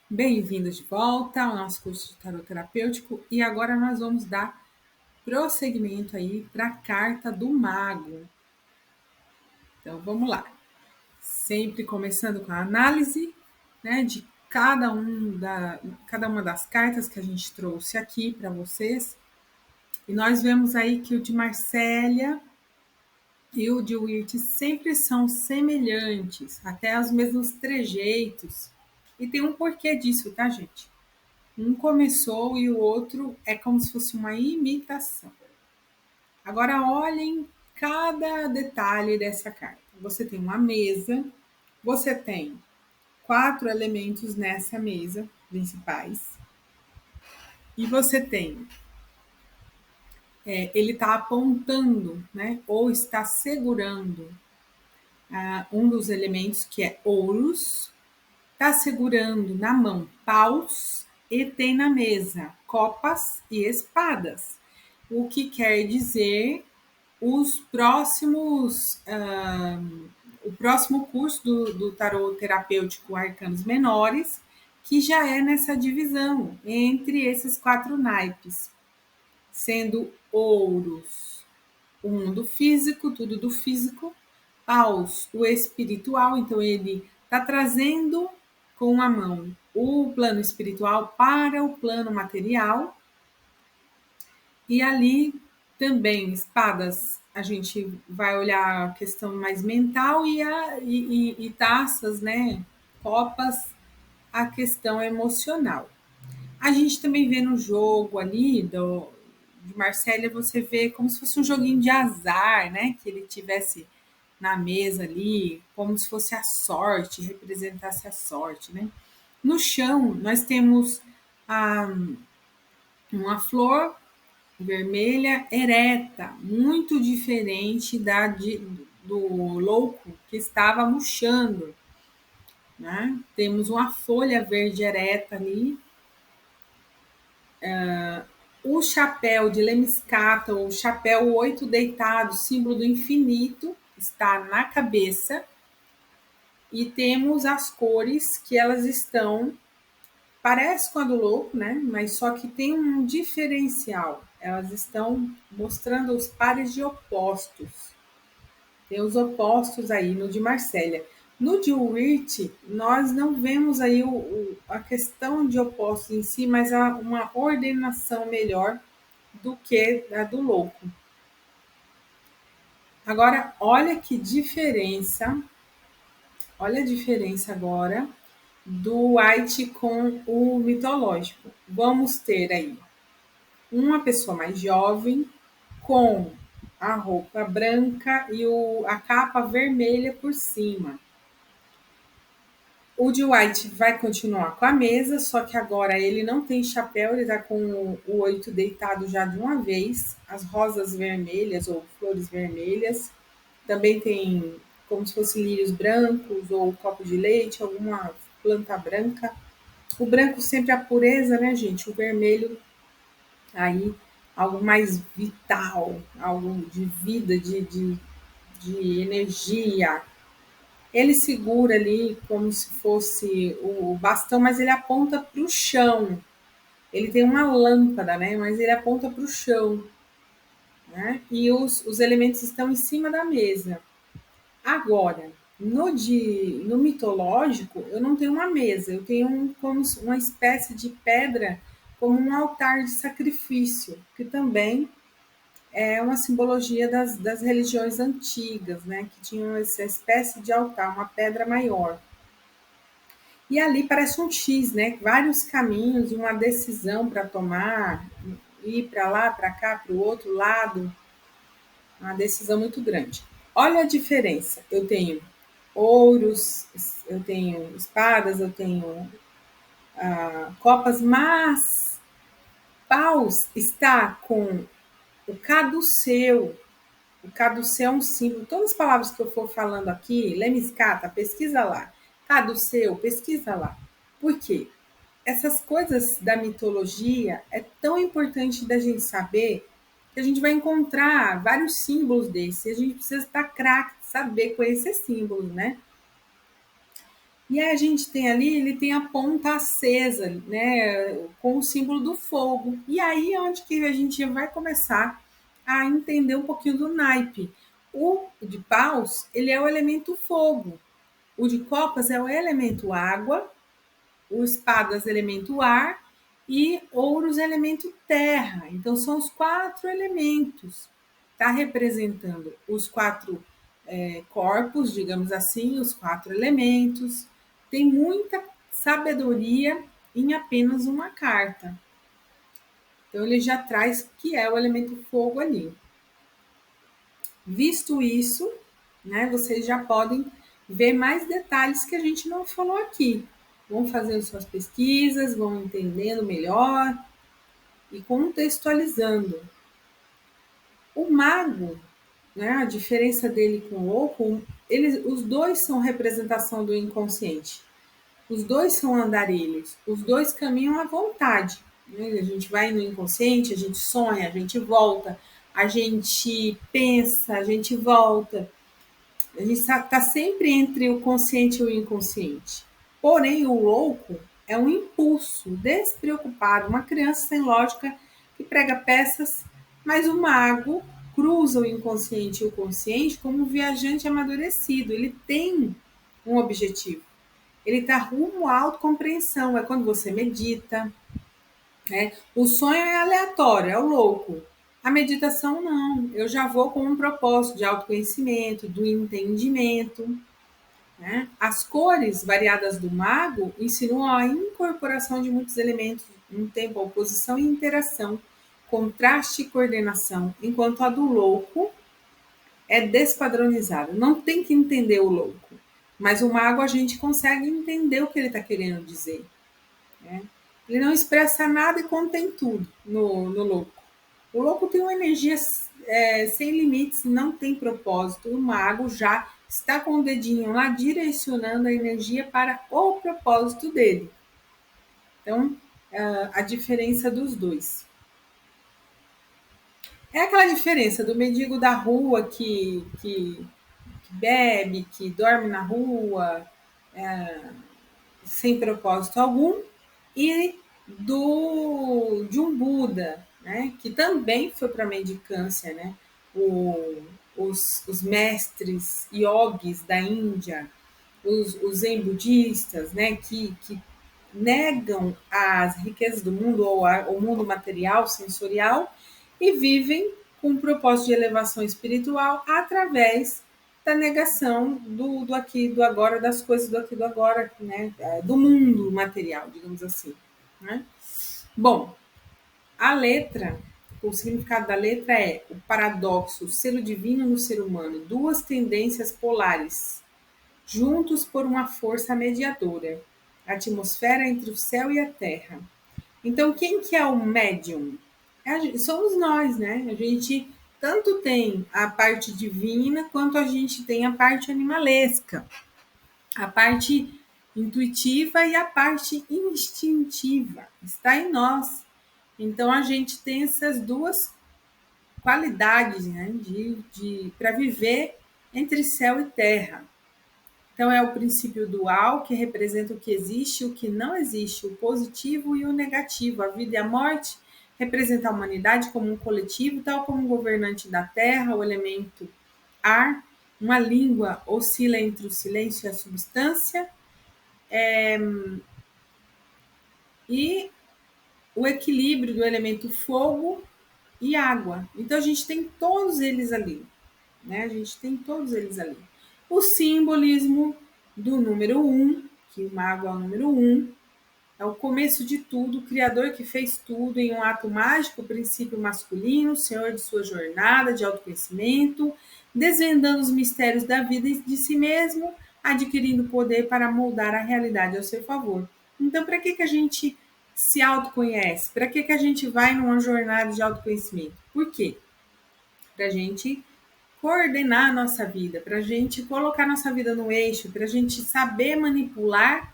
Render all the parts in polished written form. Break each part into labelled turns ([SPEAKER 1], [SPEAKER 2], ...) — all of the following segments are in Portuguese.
[SPEAKER 1] Bem-vindos de volta ao nosso curso de tarot terapêutico e agora nós vamos dar prosseguimento aí para a carta do mago. Então vamos lá. Sempre começando com a análise, né, de cada uma das cartas que a gente trouxe aqui para vocês. E nós vemos aí que o de Marcélia e o de Wirt sempre são semelhantes, até os mesmos trejeitos. E tem um porquê disso, tá, gente? Um começou e o outro é como se fosse uma imitação. Agora olhem cada detalhe dessa carta. Você tem uma mesa, você tem 4 elementos nessa mesa principais e você tem ele está apontando, né, ou está segurando um dos elementos que é ouros, está segurando na mão paus e tem na mesa copas e espadas, o que quer dizer os próximos, o próximo curso do tarot terapêutico Arcanos Menores, que já é nessa divisão entre esses 4 naipes, sendo ouros o mundo físico, tudo do físico, paus o espiritual, então ele está trazendo com a mão o plano espiritual para o plano material. E ali também, espadas, a gente vai olhar a questão mais mental e taças, né? Copas, a questão emocional. A gente também vê no jogo ali de Marcélia, você vê como se fosse um joguinho de azar, né? Que ele tivesse na mesa ali, como se fosse a sorte, representasse a sorte, né? No chão, nós temos a, uma flor vermelha ereta, muito diferente do louco que estava murchando, né? Temos uma folha verde ereta ali. O chapéu de Lemniscata, o chapéu 8 deitado, símbolo do infinito, está na cabeça. E temos as cores que elas estão, parece com a do louco, né? Mas só que tem um diferencial. Elas estão mostrando os pares de opostos. Tem os opostos aí no de Marcélia. No de Wirt, nós não vemos aí a questão de opostos em si, mas uma ordenação melhor do que a do louco. Agora, olha a diferença agora do White com o mitológico. Vamos ter aí uma pessoa mais jovem com a roupa branca e a capa vermelha por cima. O de White vai continuar com a mesa, só que agora ele não tem chapéu, ele está com o 8 deitado já de uma vez, as rosas vermelhas ou flores vermelhas. Também tem como se fossem lírios brancos ou copo de leite, alguma planta branca. O branco sempre a pureza, né, gente? O vermelho aí algo mais vital, algo de vida, de energia. Ele segura ali como se fosse o bastão, mas ele aponta para o chão. Ele tem uma lâmpada, né? Mas ele aponta para o chão. Né? E os elementos estão em cima da mesa. Agora, no mitológico, eu não tenho uma mesa, eu tenho como uma espécie de pedra, como um altar de sacrifício, que também é uma simbologia das religiões antigas, né, que tinham essa espécie de altar, uma pedra maior. E ali parece um X, né, vários caminhos e uma decisão para tomar, ir para lá, para cá, para o outro lado, uma decisão muito grande. Olha a diferença, eu tenho ouros, eu tenho espadas, eu tenho copas, mas paus está com o caduceu. O caduceu é um símbolo. Todas as palavras que eu for falando aqui, lemniscata, pesquisa lá. Caduceu, pesquisa lá. Por quê? Essas coisas da mitologia é tão importante da gente saber que a gente vai encontrar vários símbolos desses. A gente precisa estar craque, saber conhecer símbolos, né? E aí a gente tem ali, ele tem a ponta acesa, né, com o símbolo do fogo. E aí é onde que a gente vai começar a entender um pouquinho do naipe. O de paus, ele é o elemento fogo. O de copas é o elemento água, o espadas elemento ar e ouros elemento terra. Então são os quatro elementos. Está representando os quatro corpos, digamos assim, os quatro elementos. Tem muita sabedoria em apenas uma carta. Então ele já traz que é o elemento fogo ali. Visto isso, né, vocês já podem ver mais detalhes que a gente não falou aqui. Vão fazendo suas pesquisas, vão entendendo melhor e contextualizando. O mago, né, a diferença dele com o louco, os dois são representação do inconsciente. Os dois são andarilhos. Os dois caminham à vontade. Né? A gente vai no inconsciente, a gente sonha, a gente volta, a gente pensa, a gente volta. A gente está sempre entre o consciente e o inconsciente. Porém, o louco é um impulso despreocupado, uma criança sem lógica que prega peças, mas o mago cruza o inconsciente e o consciente como um viajante amadurecido. Ele tem um objetivo. Ele está rumo à autocompreensão. É quando você medita, né? O sonho é aleatório, é o louco. A meditação não. Eu já vou com um propósito de autoconhecimento, do entendimento. Né? As cores variadas do mago insinuam a incorporação de muitos elementos no tempo, oposição e interação, contraste e coordenação, enquanto a do louco é despadronizada. Não tem que entender o louco, mas o mago a gente consegue entender o que ele está querendo dizer. Né? Ele não expressa nada e contém tudo no louco. O louco tem uma energia sem limites, não tem propósito. O mago já está com o dedinho lá direcionando a energia para o propósito dele. Então, a diferença dos dois. É aquela diferença do mendigo da rua que bebe, que dorme na rua, sem propósito algum, e de um Buda, né, que também foi para a mendicância, né, os mestres yogis da Índia, os zen budistas, né, que negam as riquezas do mundo ou o mundo material, sensorial, e vivem com um propósito de elevação espiritual através da negação do aqui, do agora, das coisas do aqui, do agora, né? Do mundo material, digamos assim. Né? Bom, a letra, o significado da letra é o paradoxo, o selo divino no ser humano, duas tendências polares, juntos por uma força mediadora, a atmosfera entre o céu e a terra. Então, quem que é o médium? Somos nós, né? A gente tanto tem a parte divina quanto a gente tem a parte animalesca, a parte intuitiva e a parte instintiva. Está em nós. Então, a gente tem essas duas qualidades, né? Para viver entre céu e terra. Então, é o princípio dual, que representa o que existe e o que não existe, o positivo e o negativo. A vida e a morte representa a humanidade como um coletivo, tal como um governante da terra, o elemento ar. Uma língua oscila entre o silêncio e a substância. E o equilíbrio do elemento fogo e água. Então, a gente tem todos eles ali. Né? A gente tem todos eles ali. O simbolismo do número 1, que o mago é o número 1, é o começo de tudo, o Criador que fez tudo em um ato mágico, o princípio masculino, o Senhor de sua jornada de autoconhecimento, desvendando os mistérios da vida e de si mesmo, adquirindo poder para moldar a realidade ao seu favor. Então, para que a gente se autoconhece? Para que a gente vai numa jornada de autoconhecimento? Por quê? Para a gente coordenar a nossa vida, para a gente colocar nossa vida no eixo, para a gente saber manipular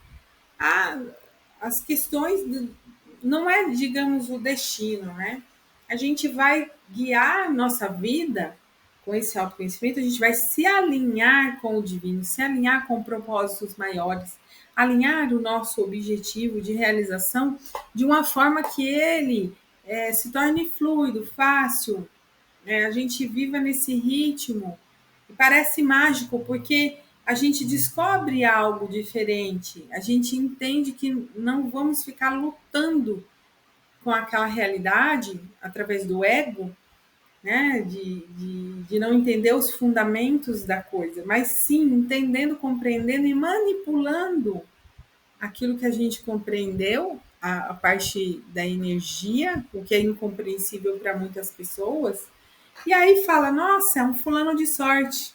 [SPEAKER 1] a, as questões, não é, digamos, o destino, né? A gente vai guiar nossa vida com esse autoconhecimento, a gente vai se alinhar com o divino, se alinhar com propósitos maiores, alinhar o nosso objetivo de realização de uma forma que ele se torne fluido, fácil, a gente viva nesse ritmo. E parece mágico, porque a gente descobre algo diferente, a gente entende que não vamos ficar lutando com aquela realidade através do ego, né? De não entender os fundamentos da coisa, mas sim entendendo, compreendendo e manipulando aquilo que a gente compreendeu, a parte da energia, o que é incompreensível para muitas pessoas, e aí fala: nossa, é um fulano de sorte.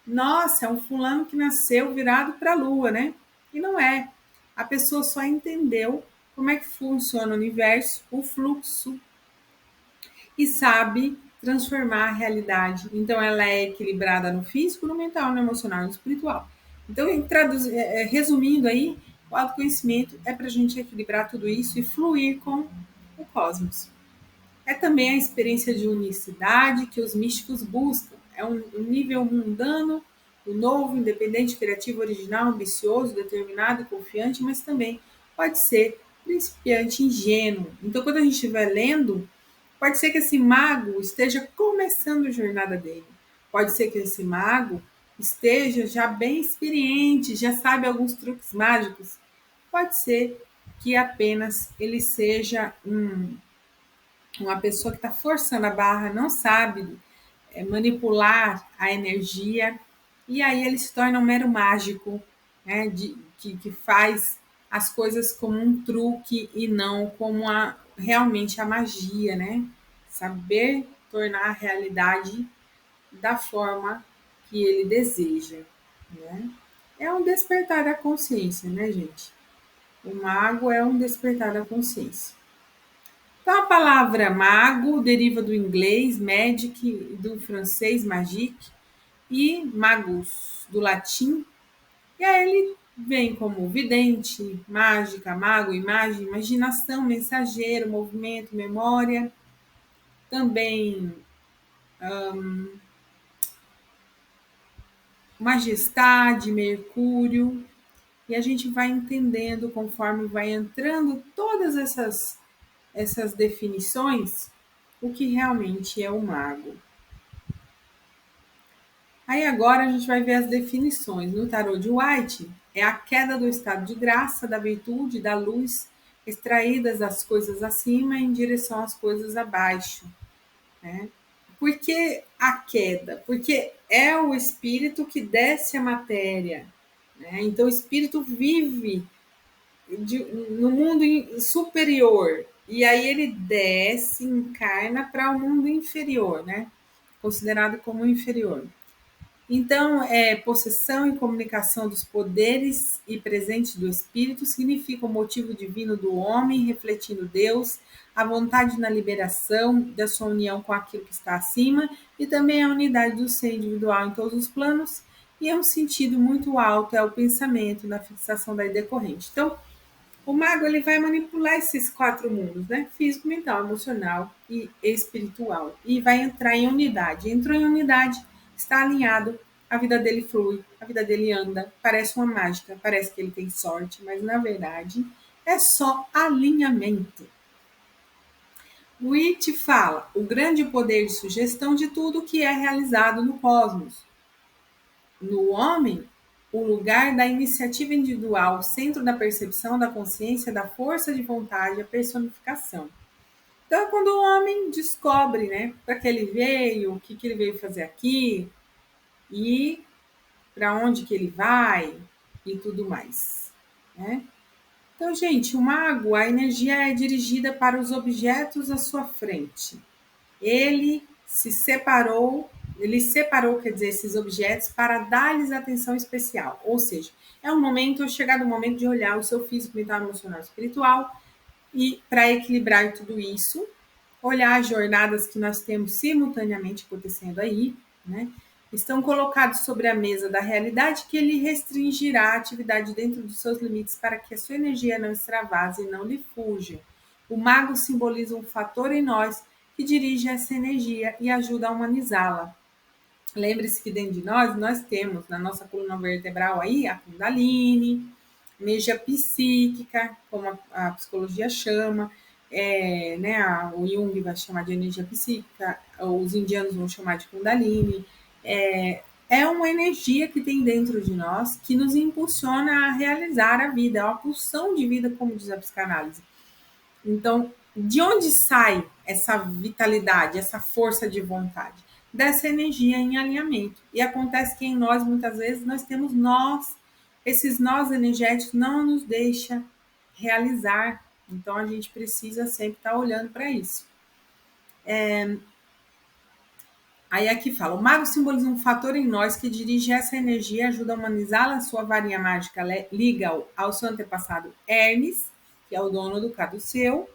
[SPEAKER 1] Nossa, é um fulano que nasceu virado para a lua, né? E não é. A pessoa só entendeu como é que funciona o universo, o fluxo, e sabe transformar a realidade. Então, ela é equilibrada no físico, no mental, no emocional, no espiritual. Então, resumindo aí, o autoconhecimento é para a gente equilibrar tudo isso e fluir com o cosmos. É também a experiência de unicidade que os místicos buscam. É um nível mundano, o novo, independente, criativo, original, ambicioso, determinado e confiante, mas também pode ser principiante, ingênuo. Então, quando a gente estiver lendo, pode ser que esse mago esteja começando a jornada dele. Pode ser que esse mago esteja já bem experiente, já sabe alguns truques mágicos. Pode ser que apenas ele seja uma pessoa que está forçando a barra, não sabe manipular a energia, e aí ele se torna um mero mágico, né, que faz as coisas como um truque e não como realmente a magia, né? Saber tornar a realidade da forma que ele deseja, né? É um despertar da consciência, né, gente? O mago é um despertar da consciência. Então, a palavra mago deriva do inglês magic, do francês magique e magus, do latim. E aí ele vem como vidente, mágica, mago, imagem, imaginação, mensageiro, movimento, memória. Também majestade, Mercúrio. E a gente vai entendendo conforme vai entrando todas essas definições o que realmente é o mago. Aí agora a gente vai ver as definições. No tarô de White, é a queda do estado de graça, da virtude, da luz, extraídas das coisas acima em direção às coisas abaixo. Né? Por que a queda? Porque é o espírito que desce a matéria. Né? Então o espírito vive no mundo superior. E aí ele desce, encarna para o mundo inferior, né? Considerado como inferior. Então, possessão e comunicação dos poderes e presentes do Espírito significa o motivo divino do homem, refletindo Deus, a vontade na liberação da sua união com aquilo que está acima e também a unidade do ser individual em todos os planos. E é um sentido muito alto, é o pensamento na fixação da ideia corrente. Então, o mago ele vai manipular esses quatro mundos, né? Físico, mental, emocional e espiritual. E vai entrar em unidade. Entrou em unidade, está alinhado, a vida dele flui, a vida dele anda. Parece uma mágica, parece que ele tem sorte, mas na verdade é só alinhamento. O It fala o grande poder de sugestão de tudo que é realizado no cosmos. No homem, o lugar da iniciativa individual, o centro da percepção, da consciência, da força de vontade, a personificação. Então, é quando o homem descobre, né, para que ele veio, o que, que ele veio fazer aqui e para onde que ele vai e tudo mais, né? Então, gente, o mago, a energia é dirigida para os objetos à sua frente. Ele separou, quer dizer, esses objetos para dar-lhes atenção especial. Ou seja, chegado o momento de olhar o seu físico, mental, emocional, espiritual e para equilibrar tudo isso, olhar as jornadas que nós temos simultaneamente acontecendo aí, né? Estão colocados sobre a mesa da realidade que ele restringirá a atividade dentro dos seus limites para que a sua energia não extravase e não lhe fuja. O mago simboliza um fator em nós que dirige essa energia e ajuda a humanizá-la. Lembre-se que dentro de nós temos na nossa coluna vertebral aí a Kundalini, energia psíquica, como a psicologia chama, né, o Jung vai chamar de energia psíquica, os indianos vão chamar de Kundalini. É uma energia que tem dentro de nós que nos impulsiona a realizar a vida, é uma pulsão de vida, como diz a psicanálise. Então, de onde sai essa vitalidade, essa força de vontade? Dessa energia em alinhamento. E acontece que em nós, muitas vezes, nós temos nós. Esses nós energéticos não nos deixam realizar. Então, a gente precisa sempre estar olhando para isso. Aí aqui fala, o mago simboliza um fator em nós que dirige essa energia e ajuda a humanizá-la. Sua varinha mágica liga ao seu antepassado Hermes, que é o dono do caduceu,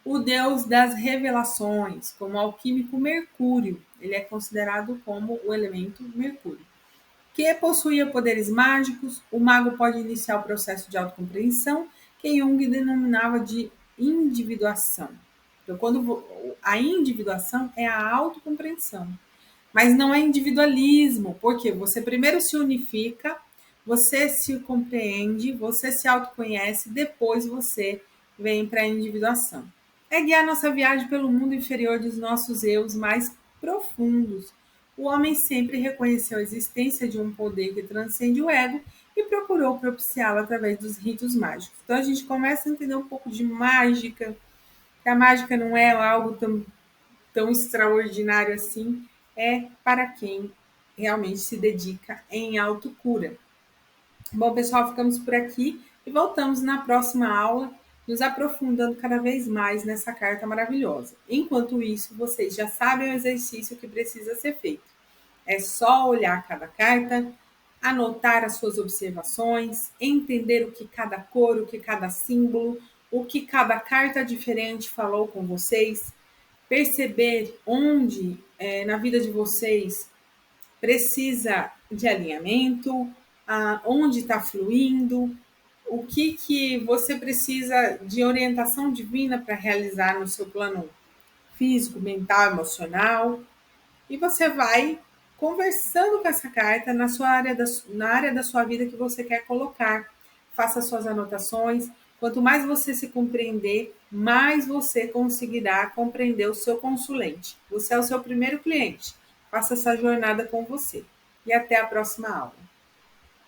[SPEAKER 1] o deus das revelações, como o alquímico Mercúrio. Ele é considerado como o elemento Mercúrio. Que possuía poderes mágicos, o mago pode iniciar o processo de autocompreensão, que Jung denominava de individuação. Então, quando a individuação é a autocompreensão, mas não é individualismo, porque você primeiro se unifica, você se compreende, você se autoconhece, depois você vem para a individuação. É guiar nossa viagem pelo mundo inferior dos nossos eus mais profundos. O homem sempre reconheceu a existência de um poder que transcende o ego e procurou propiciá-lo através dos ritos mágicos. Então a gente começa a entender um pouco de mágica, que a mágica não é algo tão extraordinário assim, é para quem realmente se dedica em autocura. Bom, pessoal, ficamos por aqui e voltamos na próxima aula, nos aprofundando cada vez mais nessa carta maravilhosa. Enquanto isso, vocês já sabem o exercício que precisa ser feito. É só olhar cada carta, anotar as suas observações, entender o que cada cor, o que cada símbolo, o que cada carta diferente falou com vocês, perceber onde na vida de vocês precisa de alinhamento, onde está fluindo, o que você precisa de orientação divina para realizar no seu plano físico, mental, emocional. E você vai conversando com essa carta na área da sua vida que você quer colocar. Faça suas anotações. Quanto mais você se compreender, mais você conseguirá compreender o seu consulente. Você é o seu primeiro cliente. Faça essa jornada com você. E até a próxima aula.